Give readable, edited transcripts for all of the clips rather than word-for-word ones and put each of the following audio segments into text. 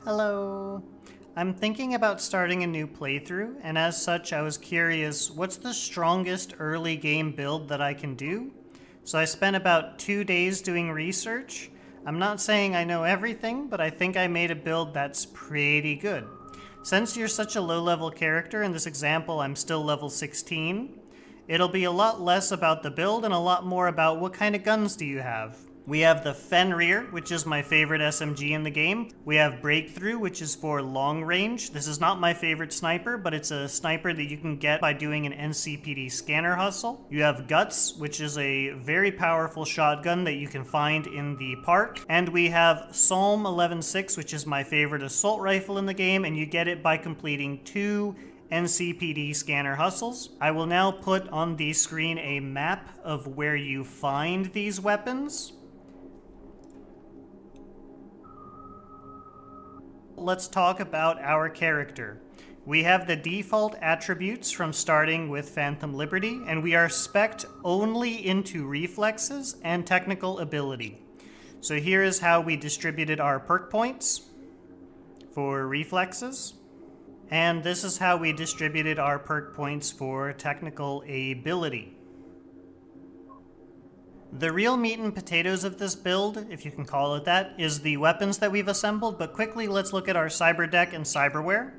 Hello. I'm thinking about starting a new playthrough, and as such I was curious, what's the strongest early game build that I can do? So I spent about 2 days doing research. I'm not saying I know everything, but I think I made a build that's pretty good. Since you're such a low-level character, in this example I'm still level 16, it'll be a lot less about the build and a lot more about what kind of guns do you have. We have the Fenrir, which is my favorite SMG in the game. We have Breakthrough, which is for long range. This is not my favorite sniper, but it's a sniper that you can get by doing an NCPD scanner hustle. You have Guts, which is a very powerful shotgun that you can find in the park. And we have Psalm 11.6, which is my favorite assault rifle in the game, and you get it by completing 2 NCPD scanner hustles. I will now put on the screen a map of where you find these weapons. Let's talk about our character. We have the default attributes from starting with Phantom Liberty, and we are spec'd only into reflexes and technical ability. So here is how we distributed our perk points for reflexes. And this is how we distributed our perk points for technical ability. The real meat and potatoes of this build, if you can call it that, is the weapons that we've assembled, but quickly let's look at our cyber deck and cyberwear.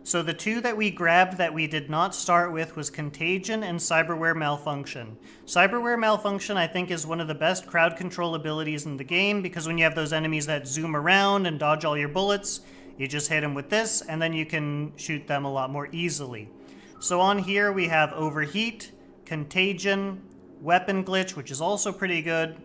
So the 2 that we grabbed that we did not start with was Contagion and Cyberwear Malfunction. Cyberwear Malfunction, I think, is one of the best crowd control abilities in the game, because when you have those enemies that zoom around and dodge all your bullets, you just hit them with this, and then you can shoot them a lot more easily. So on here we have Overheat, Contagion, Weapon Glitch, which is also pretty good,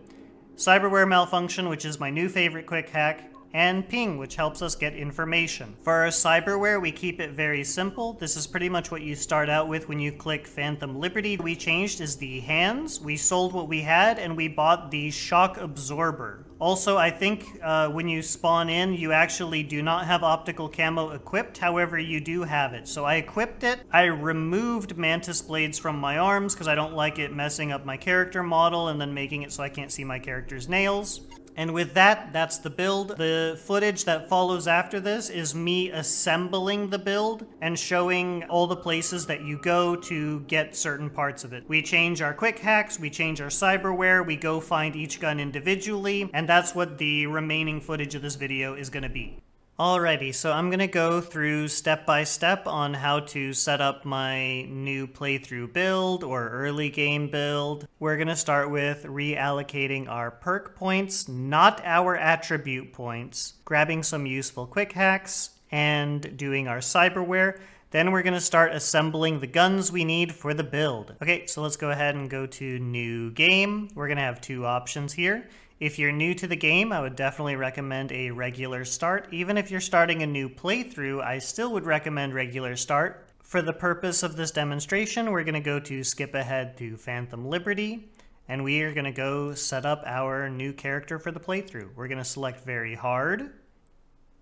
Cyberwear Malfunction, which is my new favorite quick hack, and Ping, which helps us get information. For our cyberwear, we keep it very simple. This is pretty much what you start out with when you click Phantom Liberty. We changed is the hands. We sold what we had, and we bought the shock absorber. Also, I think when you spawn in, you actually do not have optical camo equipped. However, you do have it. So I equipped it. I removed mantis blades from my arms because I don't like it messing up my character model and then making it so I can't see my character's nails. And with that, that's the build. The footage that follows after this is me assembling the build and showing all the places that you go to get certain parts of it. We change our quick hacks, we change our cyberwear, we go find each gun individually, and that's what the remaining footage of this video is going to be. Alrighty, so I'm going to go through step by step on how to set up my new playthrough build or early game build. We're going to start with reallocating our perk points, not our attribute points, grabbing some useful quick hacks, and doing our cyberwear. Then we're going to start assembling the guns we need for the build. Okay, so let's go ahead and go to new game. We're going to have 2 options here. If you're new to the game, I would definitely recommend a regular start. Even if you're starting a new playthrough, I still would recommend regular start. For the purpose of this demonstration, we're going to go to skip ahead to Phantom Liberty, and we are going to go set up our new character for the playthrough. We're going to select very hard.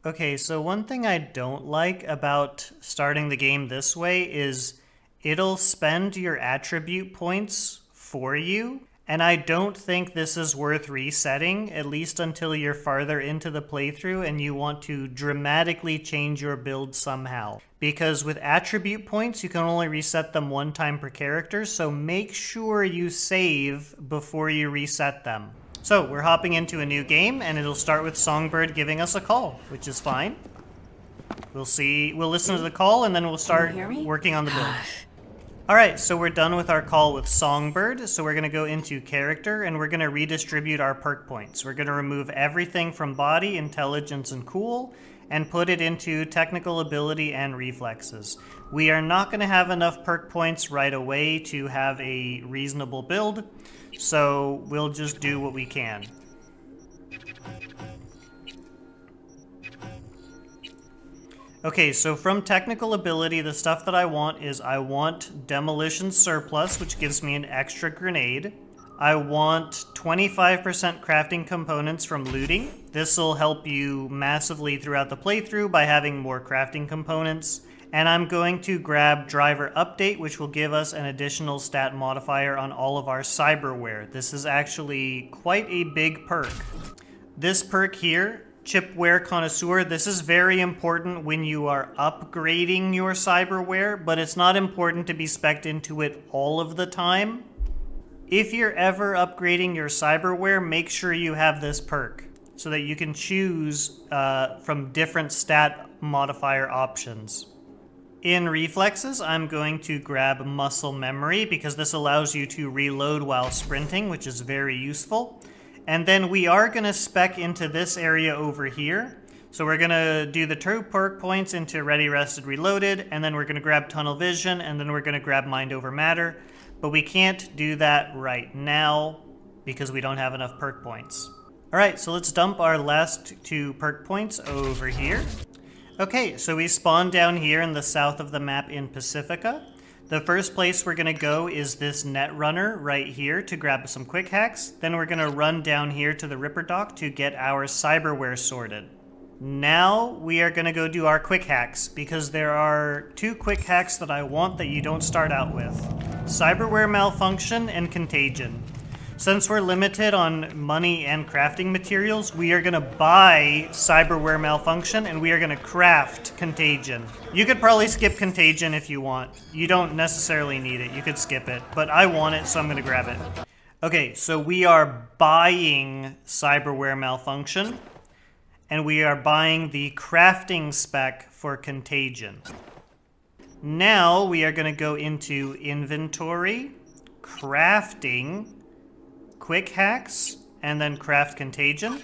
Okay, so one thing I don't like about starting the game this way is it'll spend your attribute points for you. And I don't think this is worth resetting, at least until you're farther into the playthrough and you want to dramatically change your build somehow. Because with attribute points, you can only reset them 1 time per character, so make sure you save before you reset them. So we're hopping into a new game, and it'll start with Songbird giving us a call, which is fine. We'll listen to the call, and then we'll start working on the build. Alright, so we're done with our call with Songbird, so we're going to go into character, and we're going to redistribute our perk points. We're going to remove everything from body, intelligence, and cool, and put it into technical ability and reflexes. We are not going to have enough perk points right away to have a reasonable build, so we'll just do what we can. Okay, so from technical ability, the stuff that I want is I want Demolition Surplus, which gives me an extra grenade. I want 25% crafting components from looting. This will help you massively throughout the playthrough by having more crafting components. And I'm going to grab Driver Update, which will give us an additional stat modifier on all of our cyberwear. This is actually quite a big perk. This perk here chipware connoisseur, this is very important when you are upgrading your cyberware, but it's not important to be spec'd into it all of the time. If you're ever upgrading your cyberware, make sure you have this perk so that you can choose from different stat modifier options. In reflexes, I'm going to grab muscle memory because this allows you to reload while sprinting, which is very useful. And then we are going to spec into this area over here. So we're going to do the 2 perk points into ready, rested, reloaded, and then we're going to grab tunnel vision, and then we're going to grab mind over matter. But we can't do that right now because we don't have enough perk points. All right, so let's dump our last 2 perk points over here. Okay, so we spawned down here in the south of the map in Pacifica. The first place we're going to go is this Netrunner right here to grab some Quickhacks. Then we're going to run down here to the Ripper Dock to get our cyberware sorted. Now we are going to go do our Quickhacks because there are 2 Quickhacks that I want that you don't start out with. Cyberware Malfunction and Contagion. Since we're limited on money and crafting materials, we are going to buy Cyberware Malfunction and we are going to craft Contagion. You could probably skip Contagion if you want. You don't necessarily need it. You could skip it, but I want it, so I'm going to grab it. Okay, so we are buying Cyberware Malfunction and we are buying the crafting spec for Contagion. Now we are going to go into Inventory, Crafting, Quickhacks, and then craft Contagion.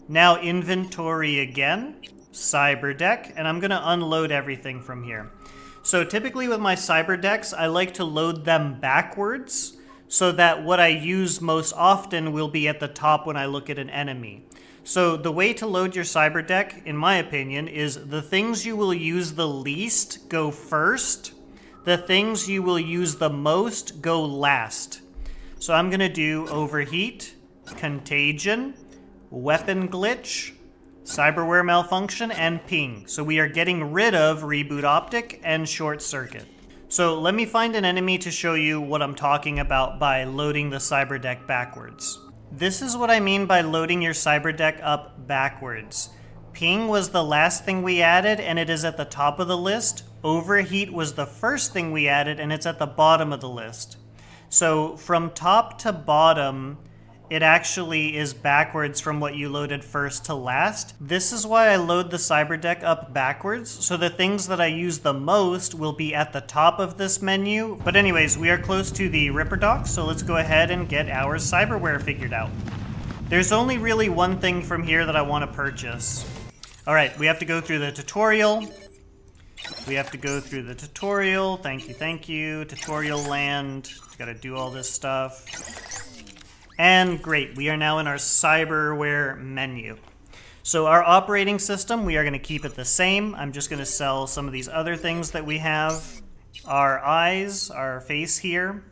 Now inventory again, cyber deck, and I'm gonna unload everything from here. So typically with my cyber decks, I like to load them backwards so that what I use most often will be at the top when I look at an enemy. So the way to load your cyber deck, in my opinion, is the things you will use the least go first, the things you will use the most go last. So I'm going to do Overheat, Contagion, Weapon Glitch, Cyberware Malfunction, and Ping. So we are getting rid of Reboot Optic and Short Circuit. So let me find an enemy to show you what I'm talking about by loading the cyber deck backwards. This is what I mean by loading your cyber deck up backwards. Ping was the last thing we added and it is at the top of the list. Overheat was the first thing we added and it's at the bottom of the list. So from top to bottom, it actually is backwards from what you loaded first to last. This is why I load the cyber deck up backwards, so the things that I use the most will be at the top of this menu. But anyways, we are close to the Ripper Dock, so let's go ahead and get our cyberware figured out. There's only really one thing from here that I want to purchase. All right, we have to go through the tutorial. We have to go through the tutorial. Thank you. Tutorial land. Got to do all this stuff. And great, we are now in our cyberware menu. So our operating system, we are going to keep it the same. I'm just going to sell some of these other things that we have. Our eyes, our face here.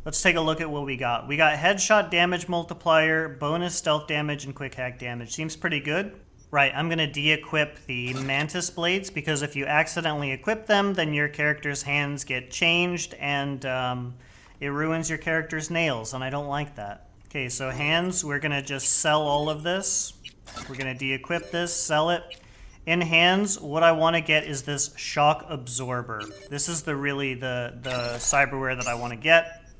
Let's take a look at what we got. We got headshot damage multiplier, bonus stealth damage, and quick hack damage. Seems pretty good. Right, I'm going to de-equip the mantis blades because if you accidentally equip them, then your character's hands get changed and it ruins your character's nails, and I don't like that. Okay, so hands, we're going to just sell all of this. We're going to de-equip this, sell it. In hands, what I want to get is this shock absorber. This is the cyberware that I want to get.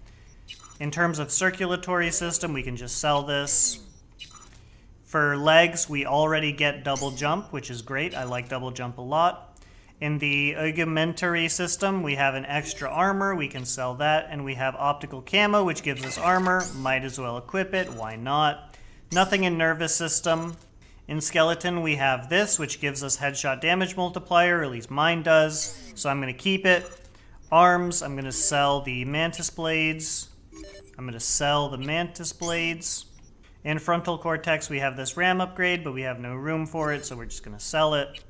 In terms of circulatory system, we can just sell this. For legs, we already get double jump, which is great. I like double jump a lot. In the augmentary system, we have an extra armor. We can sell that. And we have optical camo, which gives us armor. Might as well equip it. Why not? Nothing in nervous system. In skeleton, we have this, which gives us headshot damage multiplier, or at least mine does. So I'm going to keep it. Arms, I'm going to sell the mantis blades. In frontal cortex, we have this RAM upgrade, but we have no room for it, so we're just going to sell it.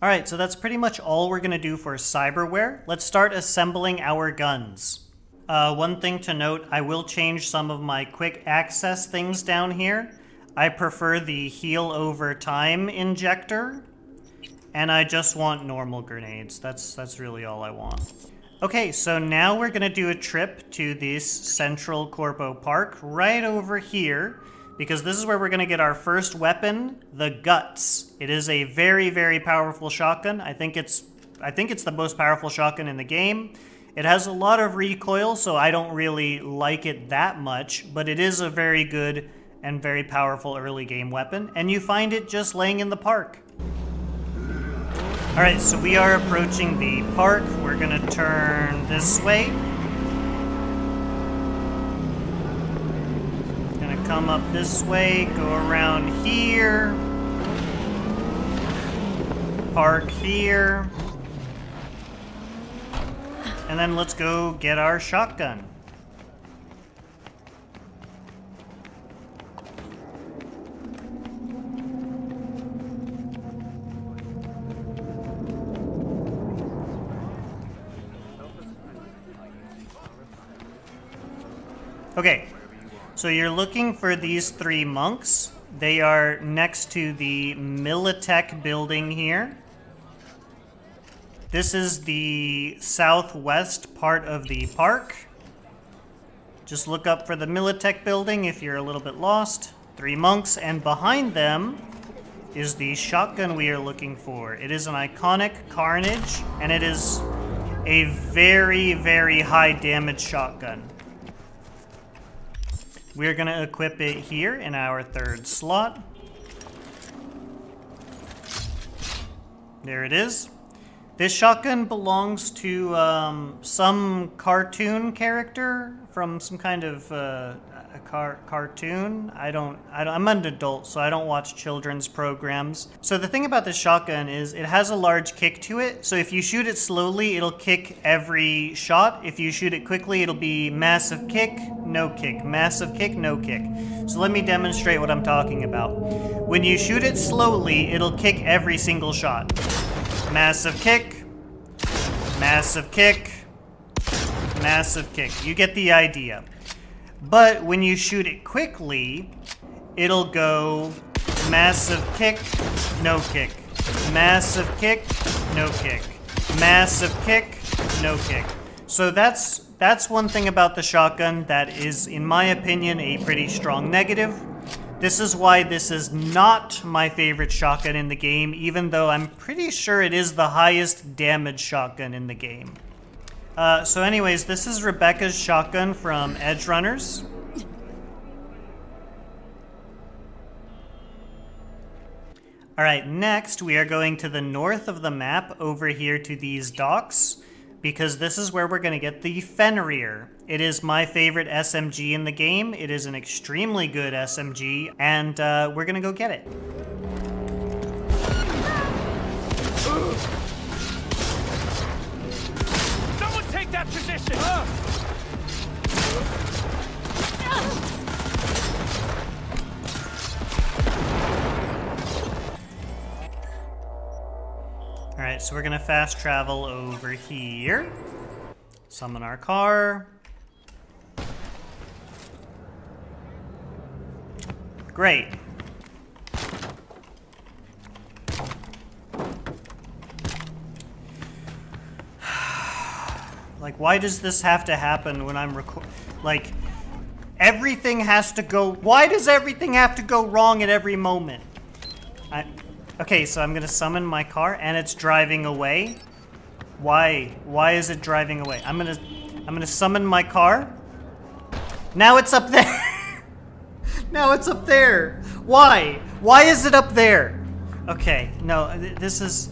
Alright, so that's pretty much all we're going to do for cyberware. Let's start assembling our guns. One thing to note, I will change some of my quick access things down here. I prefer the heal over time injector, and I just want normal grenades. That's really all I want. Okay, so now we're going to do a trip to this Central Corpo Park right over here because this is where we're going to get our first weapon, the Guts. It is a very, very powerful shotgun. I think it's the most powerful shotgun in the game. It has a lot of recoil, so I don't really like it that much, but it is a very good and very powerful early game weapon, and you find it just laying in the park. Alright, so we are approaching the park. We're gonna turn this way. Gonna come up this way, go around here. Park here. And then let's go get our shotgun. Okay, so you're looking for these 3 monks. They are next to the Militech building here. This is the southwest part of the park. Just look up for the Militech building if you're a little bit lost. 3 monks, and behind them is the shotgun we are looking for. It is an iconic Carnage, and it is a very, very high damage shotgun. We're gonna equip it here in our 3rd slot. There it is. This shotgun belongs to some cartoon character from some kind of cartoon. I'm an adult, so I don't watch children's programs. So the thing about this shotgun is it has a large kick to it. So if you shoot it slowly, it'll kick every shot. If you shoot it quickly, it'll be massive kick, no kick, massive kick, no kick. So let me demonstrate what I'm talking about. When you shoot it slowly, it'll kick every single shot. Massive kick, massive kick, massive kick. You get the idea. But when you shoot it quickly, it'll go massive kick, no kick, massive kick, no kick, massive kick, no kick. So that's one thing about the shotgun that is, in my opinion, a pretty strong negative. This is why this is not my favorite shotgun in the game, even though I'm pretty sure it is the highest damage shotgun in the game. So anyways, this is Rebecca's shotgun from Edge Runners. Alright, next we are going to the north of the map over here to these docks, because this is where we're going to get the Fenrir. It is my favorite SMG in the game. It is an extremely good SMG, and we're going to go get it. Someone take that position! Alright, so we're going to fast travel over here. Summon our car. Great. Like, why does this have to happen when I'm like, everything has to go... Why does everything have to go wrong at every moment? Okay, so I'm gonna summon my car, and it's driving away. Why? Why is it driving away? I'm gonna summon my car. Now it's up there. Now it's up there. Why? Why is it up there? Okay, no, this is.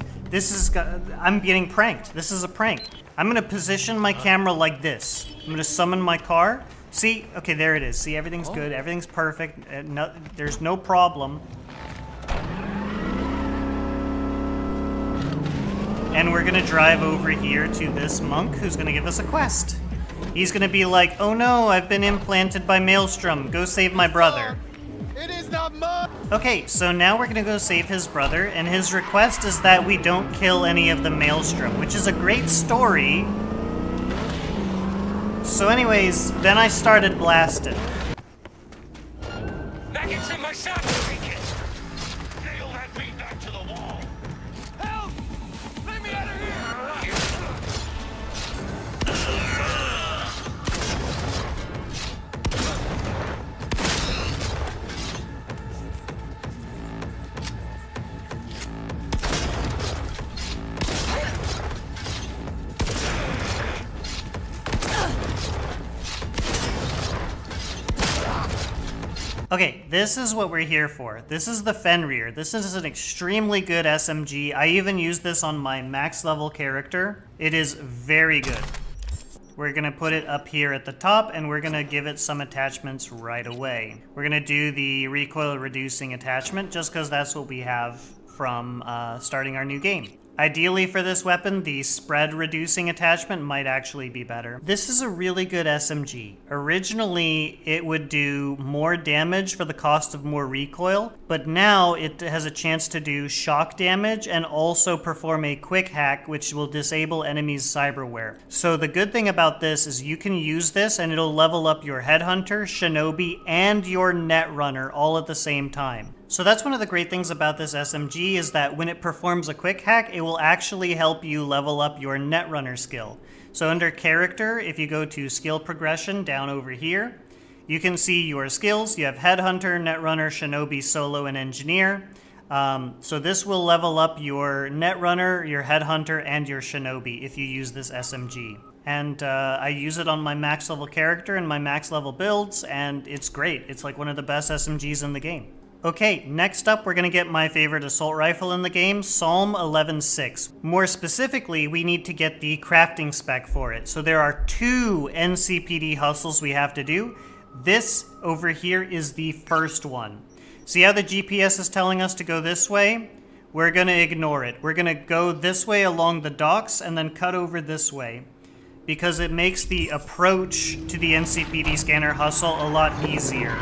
I'm getting pranked. This is a prank. I'm gonna position my camera like this. I'm gonna summon my car. See? Okay, there it is. See, everything's good. Everything's perfect. There's no problem. And we're gonna drive over here to this monk who's gonna give us a quest. He's gonna be like, oh no, I've been implanted by Maelstrom. Go save my brother. It is not mine! Okay, so now we're gonna go save his brother, and his request is that we don't kill any of the Maelstrom, which is a great story. So anyways, then I started blasting. Back into my shop, Vehicle! Nail that beat back to the wall! Help! Let me out of here! this is what we're here for. This is the Fenrir. This is an extremely good SMG. I even use this on my max level character. It is very good. We're gonna put it up here at the top, and we're gonna give it some attachments right away. We're gonna do the recoil reducing attachment just because that's what we have from starting our new game. Ideally for this weapon, the spread reducing attachment might actually be better. This is a really good SMG. Originally, it would do more damage for the cost of more recoil, but now it has a chance to do shock damage and also perform a quick hack, which will disable enemies' cyberwear. So the good thing about this is you can use this and it'll level up your headhunter, shinobi, and your netrunner all at the same time. So that's one of the great things about this SMG is that when it performs a quick hack, it will actually help you level up your netrunner skill. So under character, if you go to skill progression down over here, you can see your skills. You have headhunter, netrunner, shinobi, solo, and engineer. So this will level up your netrunner, your headhunter, and your shinobi if you use this SMG. And I use it on my max level character and my max level builds, and it's great. It's like one of the best SMGs in the game. Okay, next up we're going to get my favorite assault rifle in the game, Psalm 11.6. More specifically, we need to get the crafting spec for it. So there are 2 NCPD hustles we have to do. This over here is the first one. See how the GPS is telling us to go this way? We're going to ignore it. We're going to go this way along the docks and then cut over this way, because it makes the approach to the NCPD scanner hustle a lot easier.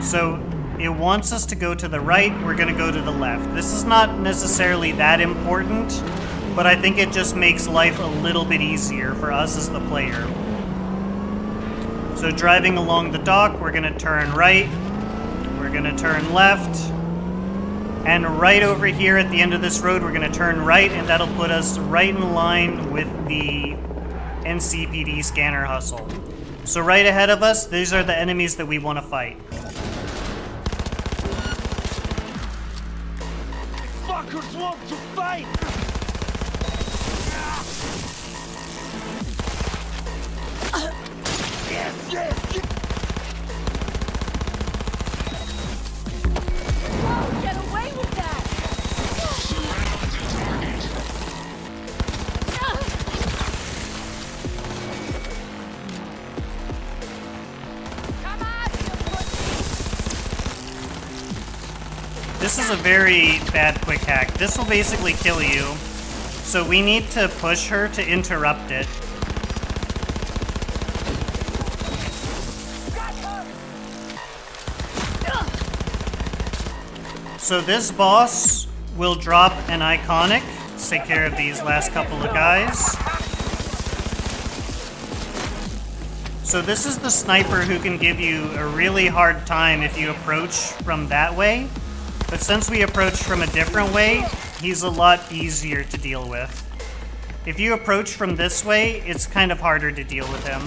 So it wants us to go to the right, we're going to go to the left. This is not necessarily that important, but I think it just makes life a little bit easier for us as the player. So driving along the dock, we're going to turn right, we're going to turn left, and right over here at the end of this road, we're going to turn right, and that'll put us right in line with the NCPD scanner hustle. So right ahead of us, these are the enemies that we want to fight. Fuckers want to fight! Yes, yes! Whoa, get away with that! Come on, you pussy! This is a very bad quick hack. This will basically kill you. So we need to push her to interrupt it. So this boss will drop an iconic. Let's take care of these last couple of guys. So this is the sniper who can give you a really hard time if you approach from that way. But since we approach from a different way, he's a lot easier to deal with. If you approach from this way, it's kind of harder to deal with him.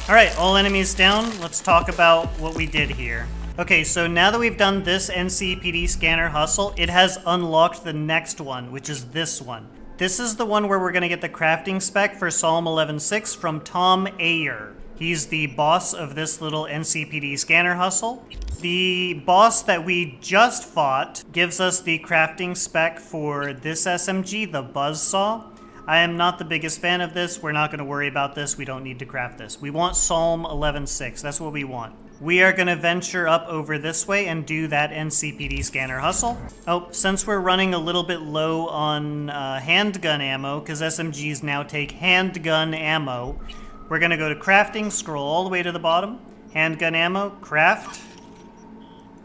Alright, all enemies down. Let's talk about what we did here. Okay, so now that we've done this NCPD scanner hustle, it has unlocked the next one, which is this one. This is the one where we're going to get the crafting spec for Psalm 11.6 from Tom Ayer. He's the boss of this little NCPD scanner hustle. The boss that we just fought gives us the crafting spec for this SMG, the Buzzsaw. I am not the biggest fan of this. We're not going to worry about this. We don't need to craft this. We want Psalm 11.6. That's what we want. We are going to venture up over this way and do that NCPD scanner hustle. Oh, since we're running a little bit low on handgun ammo, because SMGs now take handgun ammo, we're going to go to crafting, scroll all the way to the bottom, handgun ammo, craft,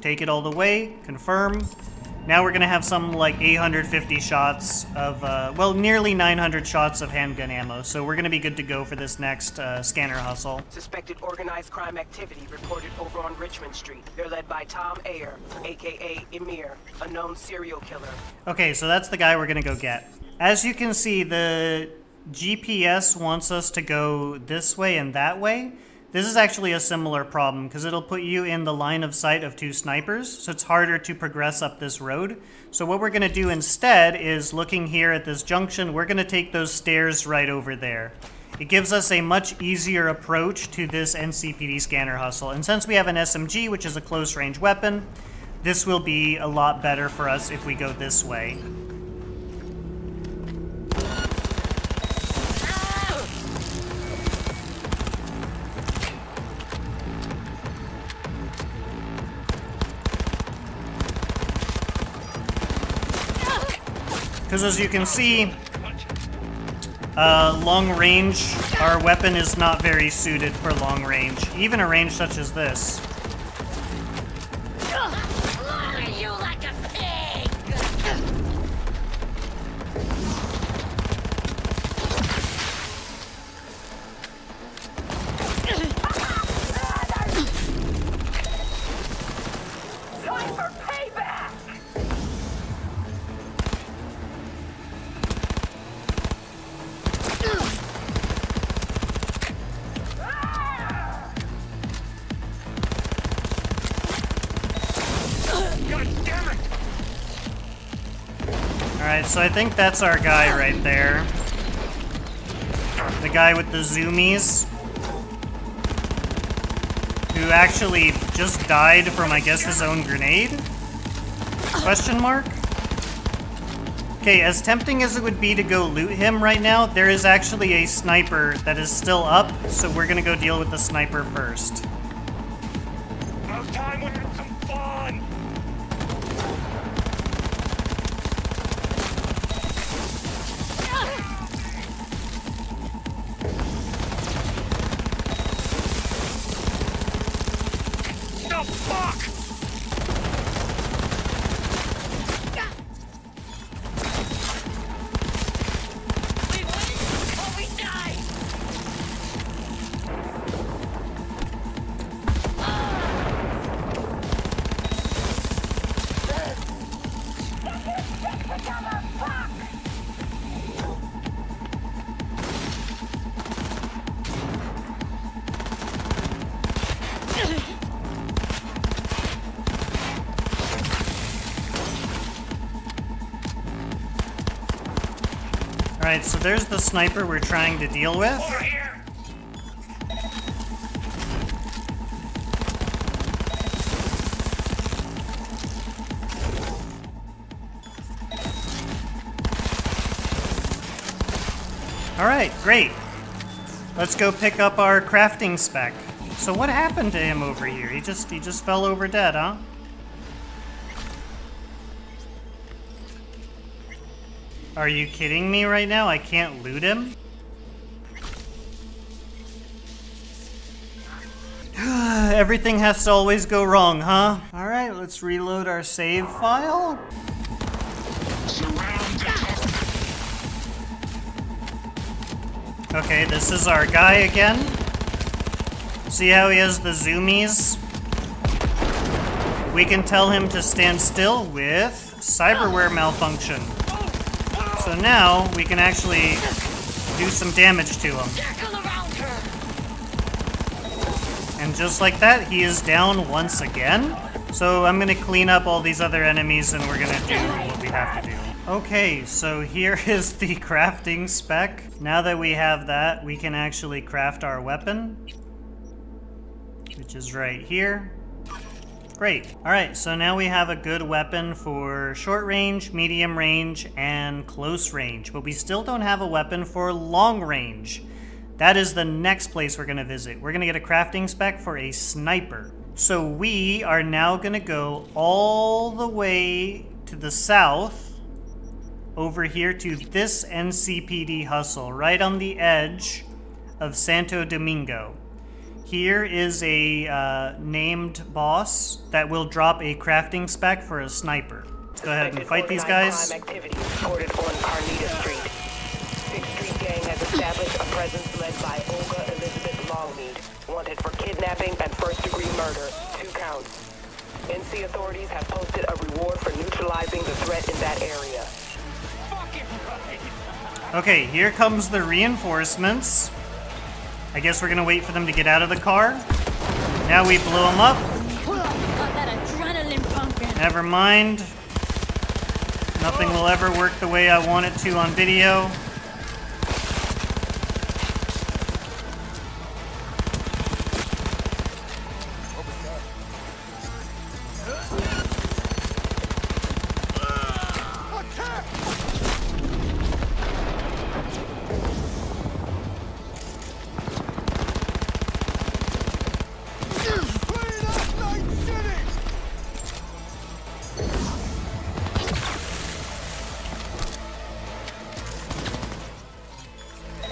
take it all the way, confirm. Now we're going to have some like 850 shots of, well, nearly 900 shots of handgun ammo. So we're going to be good to go for this next scanner hustle. Suspected organized crime activity reported over on Richmond Street. They're led by Tom Ayer, aka Emir, a known serial killer. Okay, so that's the guy we're going to go get. As you can see, the GPS wants us to go this way and that way. This is actually a similar problem because it'll put you in the line of sight of 2 snipers, so it's harder to progress up this road. So what we're going to do instead is, looking here at this junction, we're going to take those stairs right over there. It gives us a much easier approach to this NCPD scanner hustle. And since we have an SMG, which is a close-range weapon, this will be a lot better for us if we go this way. Because as you can see, long range, our weapon is not very suited for long range, even a range such as this. Slaughter you like a pig! Time for payback! Alright, so I think that's our guy right there. The guy with the zoomies. Who actually just died from, I guess, his own grenade? Question mark? Okay, as tempting as it would be to go loot him right now, there is actually a sniper that is still up, so we're gonna go deal with the sniper first. Now time we have some fun. The fuck? We win or we die! Alright, so there's the sniper we're trying to deal with. Over here. Alright, great. Let's go pick up our crafting spec. So what happened to him over here? He just fell over dead, huh? Are you kidding me right now? I can't loot him? Everything has to always go wrong, huh? Alright, let's reload our save file. Okay, this is our guy again. See how he has the zoomies? We can tell him to stand still with Cyberwear malfunction. So now we can actually do some damage to him. Circle around her! And just like that, he is down once again. So I'm gonna clean up all these other enemies and we're gonna do what we have to do. Okay, so here is the crafting spec. Now that we have that, we can actually craft our weapon, which is right here. Great. Alright, so now we have a good weapon for short range, medium range, and close range, but we still don't have a weapon for long range. That is the next place we're going to visit. We're going to get a crafting spec for a sniper. So we are now going to go all the way to the south, over here to this NCPD hustle, right on the edge of Santo Domingo. Here is a named boss that will drop a crafting spec for a sniper. Let's go ahead and fight these guys. Crime activity reported on Carnita Street. 6th Street gang has established a presence led by Olga Elizabeth Longmead, wanted for kidnapping and first-degree murder, 2 counts. NC authorities have posted a reward for neutralizing the threat in that area. Fucking right. Okay, here comes the reinforcements. I I guess we're gonna wait for them to get out of the car. Now we blow them up. Got that adrenaline pumping. Never mind. Nothing will ever work the way I want it to on video.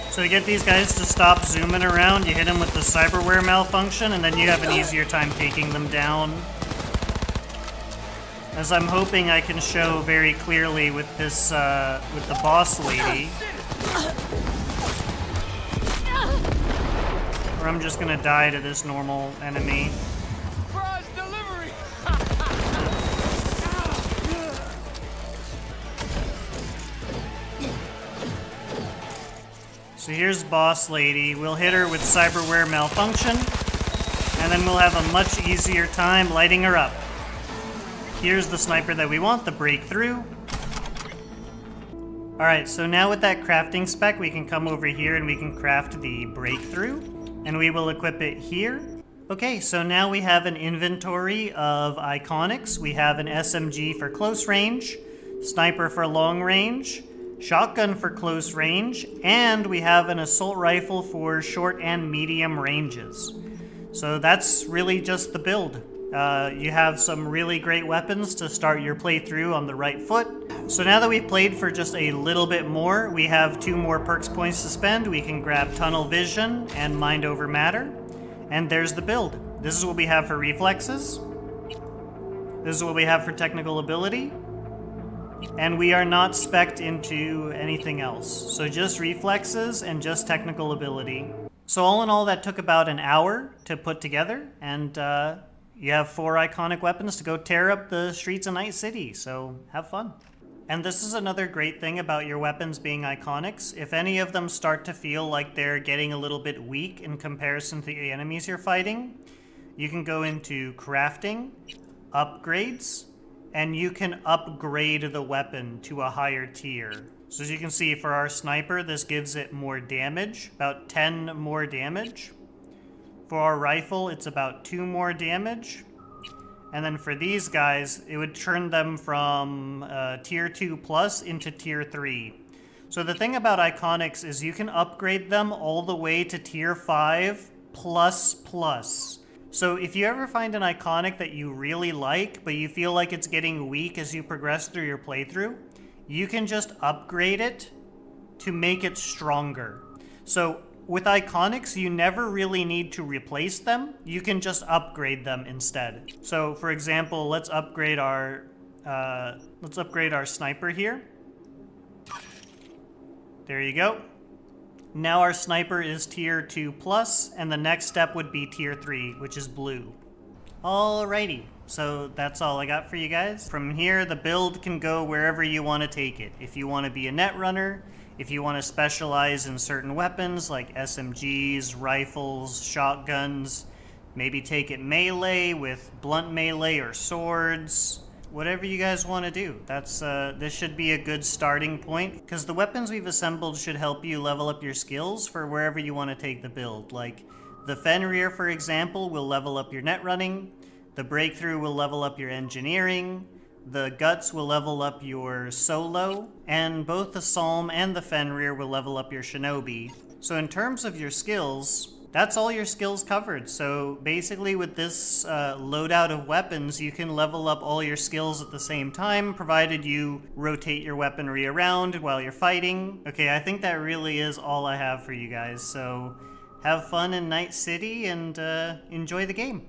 So to get these guys to stop zooming around, you hit them with the cyberwear malfunction, and then you have an easier time taking them down. As I'm hoping I can show very clearly with this, with the boss lady. Or I'm just gonna die to this normal enemy. So here's boss lady. We'll hit her with cyberwear malfunction, and then we'll have a much easier time lighting her up. Here's the sniper that we want, the breakthrough. Alright, so now with that crafting spec, we can come over here and we can craft the breakthrough, and we will equip it here. Okay, so now we have an inventory of iconics. We have an SMG for close range, sniper for long range, shotgun for close range, and we have an assault rifle for short and medium ranges. So that's really just the build. You have some really great weapons to start your playthrough on the right foot. So now that we've played for just a little bit more, we have 2 more perks points to spend. We can grab Tunnel Vision and Mind Over Matter. And there's the build. This is what we have for reflexes. This is what we have for technical ability. And we are not spec'd into anything else. So just reflexes and just technical ability. So all in all, that took about an hour to put together. And you have 4 iconic weapons to go tear up the streets of Night City. So have fun. And this is another great thing about your weapons being iconics. If any of them start to feel like they're getting a little bit weak in comparison to the enemies you're fighting, you can go into crafting, upgrades, and you can upgrade the weapon to a higher tier. So as you can see, for our sniper, this gives it more damage, about 10 more damage. For our rifle, it's about 2 more damage. And then for these guys, it would turn them from tier 2 plus into tier 3. So the thing about iconics is you can upgrade them all the way to tier 5 plus plus. So if you ever find an iconic that you really like, but you feel like it's getting weak as you progress through your playthrough, you can just upgrade it to make it stronger. So with iconics, you never really need to replace them. You can just upgrade them instead. So for example, let's upgrade our sniper here. There you go. Now our sniper is tier 2 plus, and the next step would be tier 3, which is blue. Alrighty, so that's all I got for you guys. From here, the build can go wherever you want to take it. If you want to be a netrunner, if you want to specialize in certain weapons like SMGs, rifles, shotguns, maybe take it melee with blunt melee or swords. Whatever you guys want to do. That's this should be a good starting point, because the weapons we've assembled should help you level up your skills for wherever you want to take the build. Like the Fenrir, for example, will level up your net running. The breakthrough will level up your engineering. The guts will level up your solo, and both the Psalm and the Fenrir will level up your shinobi. So in terms of your skills, that's all your skills covered. So basically with this loadout of weapons, you can level up all your skills at the same time, provided you rotate your weaponry around while you're fighting. Okay, I think that really is all I have for you guys. So have fun in Night City and enjoy the game.